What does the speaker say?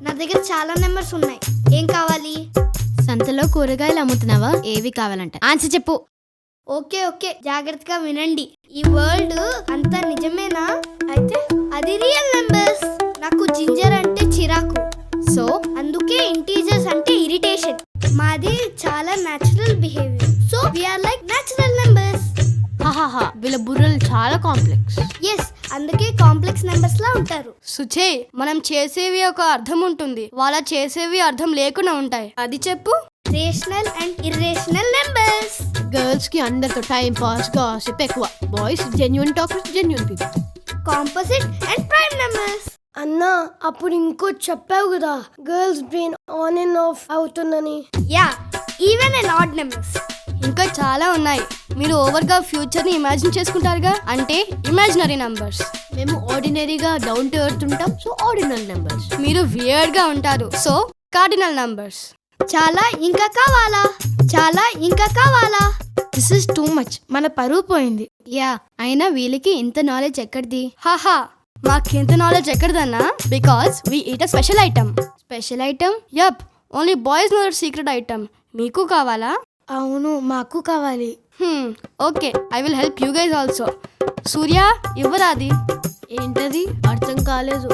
నా దగ్గర చాలా నెంబర్స్ ఉన్నాయి. ఏం కావాలి? సంతలో కూరగాయలు అమ్ముతున్నావా? ఏవి కావాలంట ఆన్సర్ చెప్పు. ఓకే జాగ్రత్తగా వినండి. ఈ వరల్డ్ అంతా నిజమేనా? అయితే అది రియల్ నెంబర్స్. నాకు జింజర్ అంటే చిరాకు, సో అందుకే ఇంటీజర్స్ అంటే ఇరిటేషన్. మాది చాలా natural behaviour, so we are like natural numbers. హాహాహా, వీళ్ళ బుర్రలు చాలా కాంప్లెక్స్. ఎస్, అందుకే కాంప్లెక్స్ నెంబర్స్ లా ఉంటారు. సుచే, మనం చేసేవి ఒక అర్థం ఉంటుంది, వాళ్ళ చేసేవి అర్థం లేకుండా ఉంటాయి. అది చెప్పు. Rational and irrational numbers. Girls కి అందరితో టైం పాస్ గాసిప్ ఎక్కువ. Boys genuine talkers, genuine people. Composite and prime numbers. అన్నా, అప్పుడు ఇంకో చెప్పావు కదా, girls brain on and off అవుతుందని. Yeah, even and odd numbers. ఇంకా చాలా ఉన్నాయి. మీరు ఓవర్గా ఫ్యూచర్ ని ఇమాజిన్ చేసుకుంటారుగా, అంటే ఇమాజినరీ నంబర్స్. మేము ఆర్డినరీగా డౌన్ టు ఎర్త్ ఉంటాం, సో ఆర్డినల్ నెంబర్స్. మీరు వియర్డ్ గా ఉంటారు, సో కార్డినల్ నంబర్స్. చాలా ఇంకా కావాలా? చాలా ఇంకా కావాలా? This is too much. మన పరువు పోయింది. యా, అయినా వీళ్ళకి ఇంత నాలెడ్జ్ ఎక్కడిది? హాహా, మాకింత నాలెడ్జ్ ఎక్కడిదన్నా? Because we eat a special item. Special item? Yup, only boys no secret item. మీకు కావాలా? అవును, మాకు కావాలి. Okay, I will help you guys also. Surya, ఇవ్వరాది. ఏంటది? అర్థం కాలేదు.